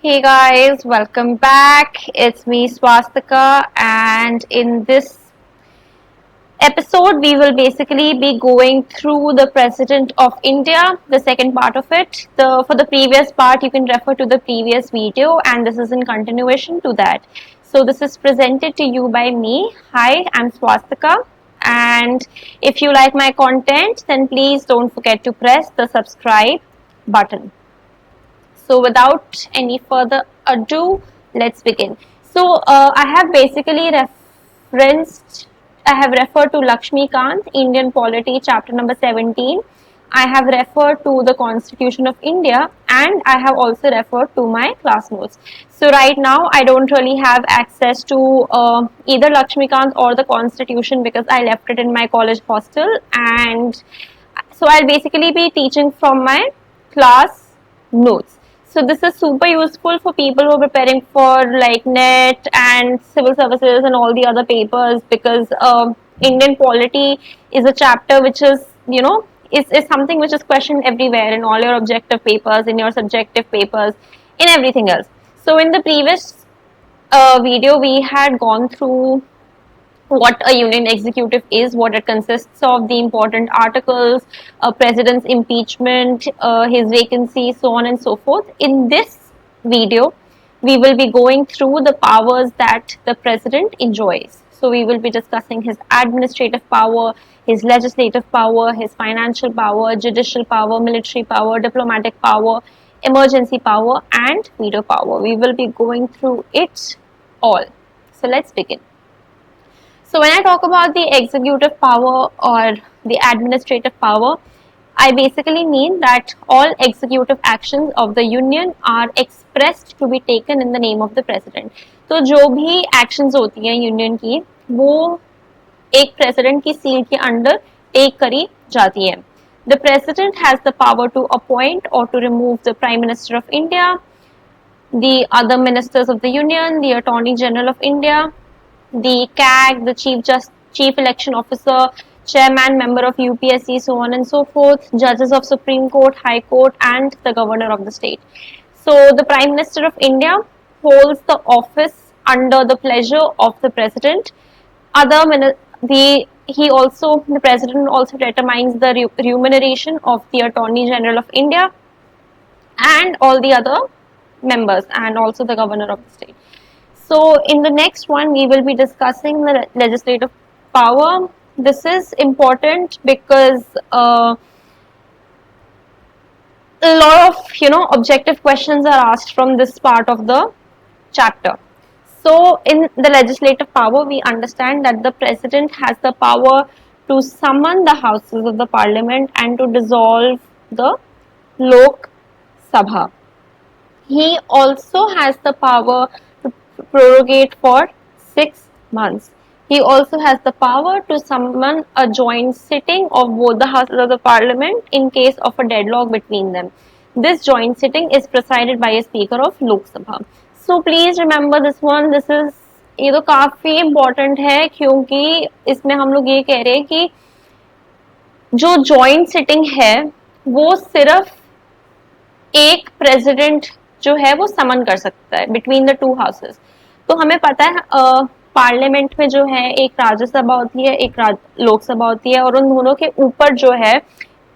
Hey guys, welcome back. It's me Swastika, and in this episode we will basically be going through the President of India, the second part of it. For the previous part you can refer to the previous video, and this is in continuation to that. So this is presented to you by me. Hi, I'm Swastika, and if you like my content then please don't forget to press the subscribe button. So without any further ado, let's begin. So I have basically I have referred to Laxmikanth, Indian Polity, chapter number 17. I have referred to the Constitution of India, and I have also referred to my class notes. So right now I don't really have access to either Laxmikanth or the Constitution because I left it in my college hostel, and so I'll basically be teaching from my class notes. So this is super useful for people who are preparing for like NET and civil services and all the other papers, because Indian polity is a chapter which is, is something which is questioned everywhere in all your objective papers, in your subjective papers, in everything else. So in the previous video we had gone through what a union executive is, what it consists of, the important articles, president's impeachment, his vacancy, so on and so forth. In this video, we will be going through the powers that the president enjoys. So we will be discussing his administrative power, his legislative power, his financial power, judicial power, military power, diplomatic power, emergency power, and veto power. We will be going through it all. So let's begin. So when I talk about the executive power or the administrative power, I basically mean that all executive actions of the union are expressed to be taken in the name of the president. तो जो भी actions होती हैं union की, वो एक president की seal के under take करी जाती हैं. The president has the power to appoint or to remove the Prime Minister of India, the other ministers of the union, the Attorney General of India, the CAG, the Chief Election Officer, Chairman, Member of UPSC, so on and so forth, Judges of Supreme Court, High Court, and the Governor of the state. So the Prime Minister of India holds the office under the pleasure of the President. The President also determines the remuneration of the Attorney General of India and all the other members, and also the Governor of the state. So in the next one, we will be discussing the legislative power. This is important because a lot of objective questions are asked from this part of the chapter. So in the legislative power, we understand that the president has the power to summon the houses of the parliament and to dissolve the Lok Sabha. He also has the power to prorogate for 6 months. He also has the power to summon a joint sitting of both the houses of the parliament in case of a deadlock between them. This joint sitting is presided by a speaker of Lok Sabha. So please remember this one. ये तो काफी important है, क्योंकि इसमें हम लोग ये कह रहे हैं कि जो joint sitting है वो सिर्फ एक president जो है वो समन कर सकता है बिटवीन द टू हाउसेस. तो हमें पता है पार्लियामेंट में जो है एक राज्यसभा होती है, एक लोकसभा होती है, और उन दोनों के ऊपर जो है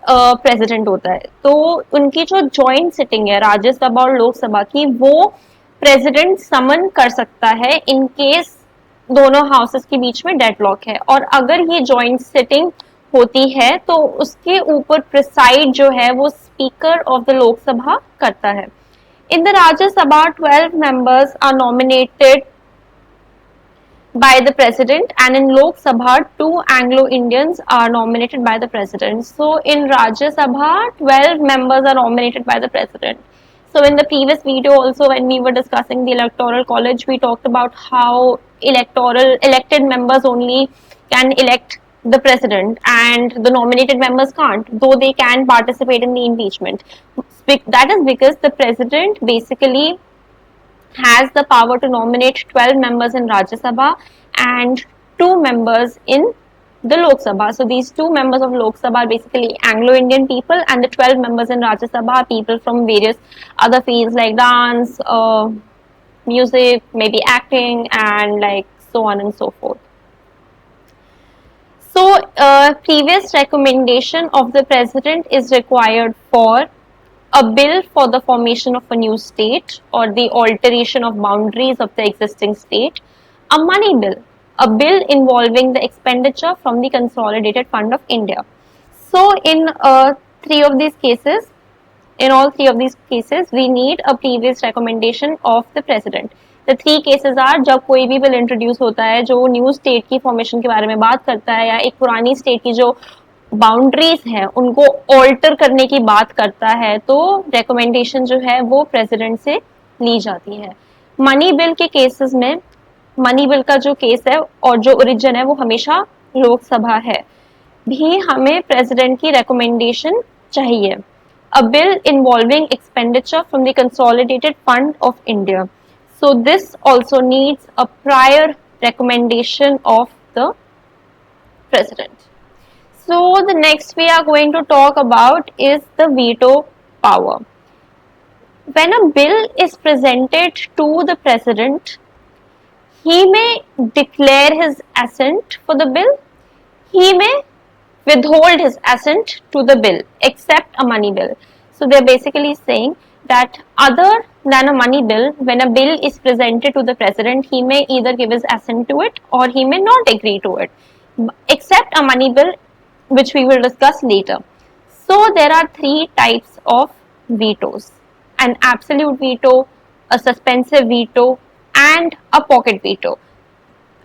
प्रेसिडेंट होता है. तो उनकी जो जॉइंट सिटिंग है राज्यसभा और लोकसभा की, वो प्रेसिडेंट समन कर सकता है इन केस दोनों हाउसेस के बीच में डेडलॉक है. और अगर ये जॉइंट सिटिंग होती है तो उसके ऊपर प्रिसाइड जो है वो स्पीकर ऑफ द लोकसभा करता है. In the Rajya Sabha, 12 members are nominated by the president, and in Lok Sabha, 2 Anglo-Indians are nominated by the president. So in Rajya Sabha, 12 members are nominated by the president. So in the previous video also, when we were discussing the electoral college, we talked about how elected members only can elect the president and the nominated members can't, though they can participate in the impeachment. That is because the president basically has the power to nominate 12 members in Rajya Sabha and 2 members in the Lok Sabha. So these 2 members of Lok Sabha are basically Anglo-Indian people, and the 12 members in Rajya Sabha are people from various other fields like dance, music, maybe acting, and like so on and so forth. So, previous recommendation of the president is required for a bill for the formation of a new state or the alteration of boundaries of the existing state, a money bill, a bill involving the expenditure from the Consolidated Fund of India. So, in all three of these cases, we need a previous recommendation of the president. The 3 cases are जब कोई भी bill introduce होता है जो new state की formation के बारे में बात करता है या एक पुरानी स्टेट की जो बाउंड्रीज है उनको ऑल्टर करने की बात करता है, तो रिकमेंडेशन जो है वो प्रेसिडेंट से ली जाती है. मनी बिल के केसेस में मनी बिल का जो केस है और जो ओरिजिन है वो हमेशा लोकसभा है, भी हमें प्रेसिडेंट की रिकमेंडेशन चाहिए. A bill involving expenditure from the Consolidated Fund of India. So this also needs a prior recommendation of the president. So the next we are going to talk about is the veto power. When a bill is presented to the president, he may declare his assent for the bill, he may withhold his assent to the bill except a money bill. So they are basically saying that other than a money bill, when a bill is presented to the president, he may either give his assent to it or he may not agree to it, except a money bill, which we will discuss later. So there are 3 types of vetoes: an absolute veto, a suspensive veto, and a pocket veto.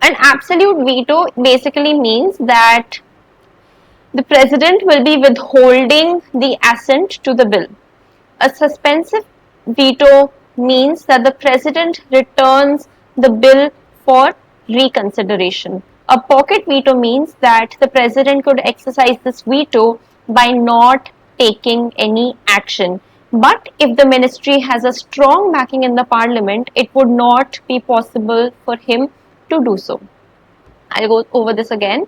An absolute veto basically means that the president will be withholding the assent to the bill. A suspensive veto means that the president returns the bill for reconsideration. A pocket veto means that the president could exercise this veto by not taking any action. But if the ministry has a strong backing in the parliament, it would not be possible for him to do so. I'll go over this again.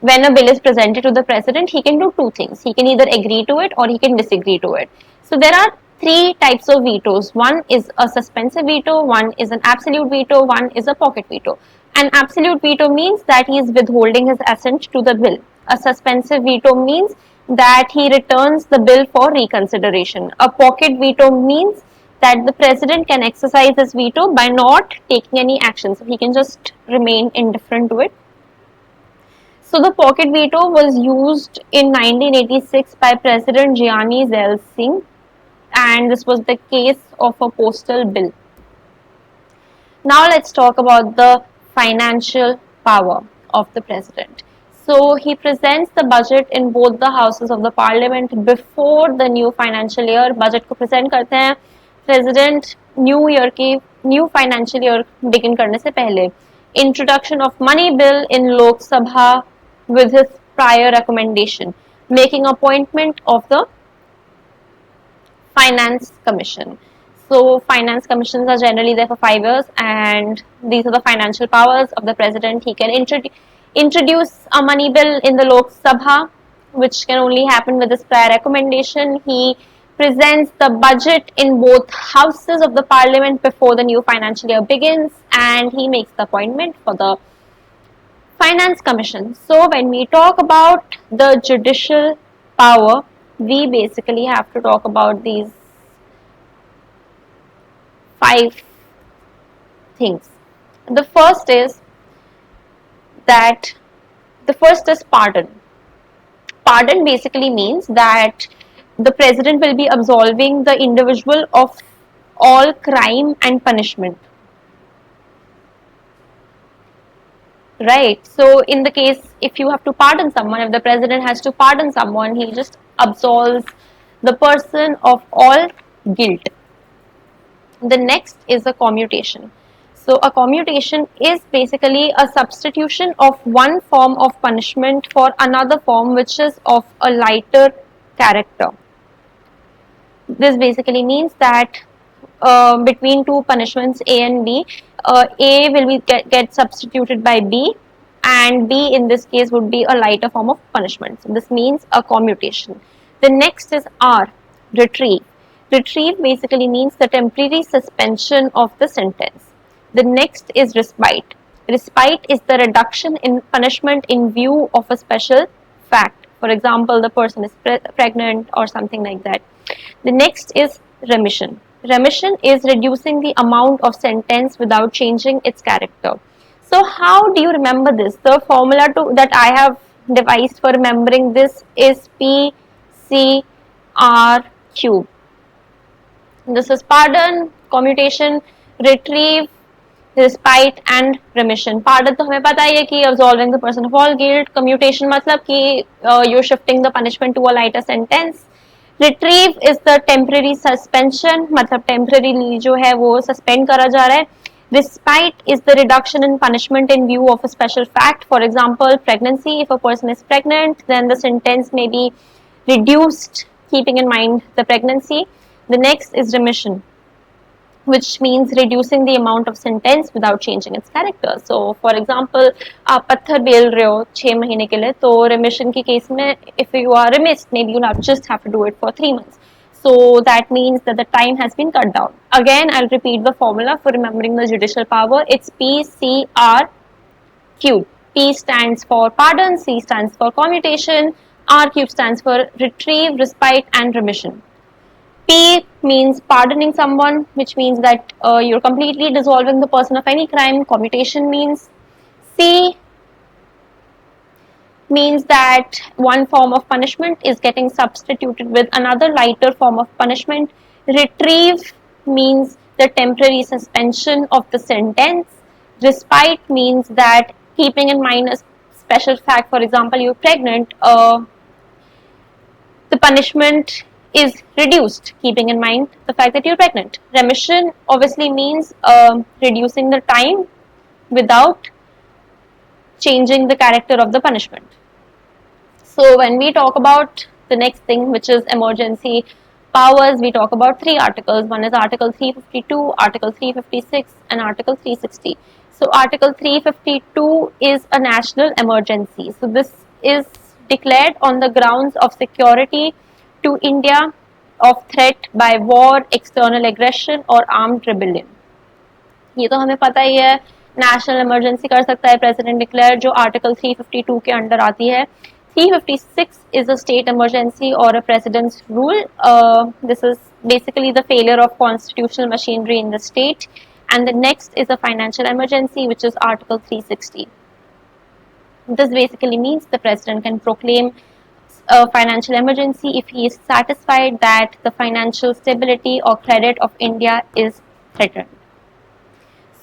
When a bill is presented to the president, he can do 2 things. He can either agree to it or he can disagree to it. So there are 3 types of vetoes. One is a suspensive veto, one is an absolute veto, one is a pocket veto. An absolute veto means that he is withholding his assent to the bill. A suspensive veto means that he returns the bill for reconsideration. A pocket veto means that the president can exercise his veto by not taking any action. So he can just remain indifferent to it. So the pocket veto was used in 1986 by President Gianni Zel Singh, and this was the case of a postal bill. Now let's talk about the financial power of the president. So he presents the budget in both the houses of the parliament before the new financial year. Budget को present करते हैं president new financial year begin करने से पहले. Introduction of money bill in Lok Sabha with his prior recommendation, making appointment of the finance commission. So finance commissions are generally there for 5 years, and these are the financial powers of the president. He can introduce a money bill in the Lok Sabha, which can only happen with his prior recommendation. He presents the budget in both houses of the parliament before the new financial year begins, and he makes the appointment for the finance commission. So when we talk about the judicial power, we basically have to talk about these 5 things. The first is pardon. Pardon basically means that the president will be absolving the individual of all crime and punishment. Right. So in the case, if you have to pardon someone, if the president has to pardon someone, he just absolves the person of all guilt. The next is a commutation. So a commutation is basically a substitution of one form of punishment for another form which is of a lighter character. This basically means that between 2 punishments A and B, A will be get substituted by B and B in this case would be a lighter form of punishment. So this means a commutation. The next is R, retrieve. Retrieve basically means the temporary suspension of the sentence. The next is respite. Respite is the reduction in punishment in view of a special fact. For example, the person is pregnant or something like that. The next is remission. Remission is reducing the amount of sentence without changing its character. So how do you remember this? The formula that I have devised for remembering this is PCR cube. This is pardon, commutation, retrieve, respite and remission. Pardon तो हमें पता ही है कि absolving the person of all guilt. Commutation मतलब कि you're shifting the punishment to a lighter sentence. Retrieve is the temporary suspension, मतलब temporarily जो है वो suspend करा जा रहा है. Respite is the reduction in punishment in view of a special fact. For example, pregnancy. If a person is pregnant, then the sentence may be reduced, keeping in mind the pregnancy. The next is remission, which means reducing the amount of sentence without changing its character. So, for example, आप पत्थर bell रहे हो 6 महीने के लिए, तो remission के case में, if you are remiss, maybe you just have to do it for 3 months. So that means that the time has been cut down. Again, I'll repeat the formula for remembering the judicial power. It's PCR cube. P stands for pardon, C stands for commutation, R cube stands for retrieve, respite and remission. P means pardoning someone, which means that you're completely dissolving the person of any crime. Commutation means. C means that one form of punishment is getting substituted with another lighter form of punishment. Retrieve means the temporary suspension of the sentence. Respite means that keeping in mind a special fact, for example, you're pregnant, the punishment is reduced, keeping in mind the fact that you're pregnant. Remission obviously means reducing the time without changing the character of the punishment. So when we talk about the next thing, which is emergency powers, we talk about 3 articles. One is Article 352, Article 356 and Article 360. So Article 352 is a national emergency. So this is declared on the grounds of security to India, of threat by war, external aggression or armed rebellion. ये तो हमें पता ही है, national emergency कर सकता है president declare, जो article 352 के अंडर आती है. 356 is a state emergency or a president's rule. This is basically the failure of constitutional machinery in the state. And the next is a financial emergency, which is Article 360. This basically means the president can proclaim a financial emergency if he is satisfied that the financial stability or credit of India is threatened.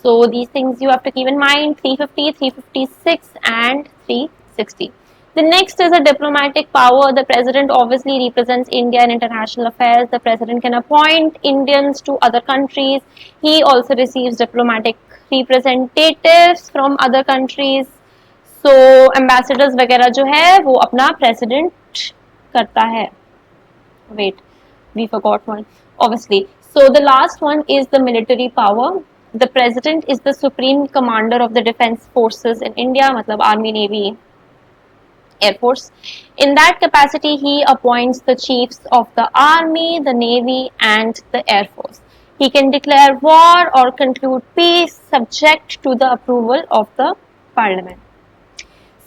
So these things you have to keep in mind: 350, 356 and 360. The next is a diplomatic power. The president obviously represents India in international affairs. The president can appoint Indians to other countries. He also receives diplomatic representatives from other countries. So ambassadors वगैरह जो है वो अपना president करता है. Wait, we forgot one. Obviously. So the last one is the military power. The president is the supreme commander of the defense forces in India, मतलब army, navy, Air Force. In that capacity, he appoints the chiefs of the army, the navy and the Air Force. He can declare war or conclude peace subject to the approval of the parliament.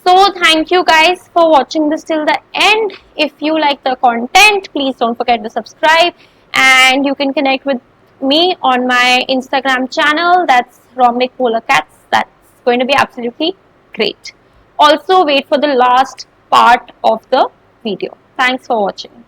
So thank you guys for watching this till the end. If you like the content, please don't forget to subscribe, and you can connect with me on my Instagram channel, that's rhombicpolarcats. That's going to be absolutely great. Also wait for the last part of the video. Thanks for watching.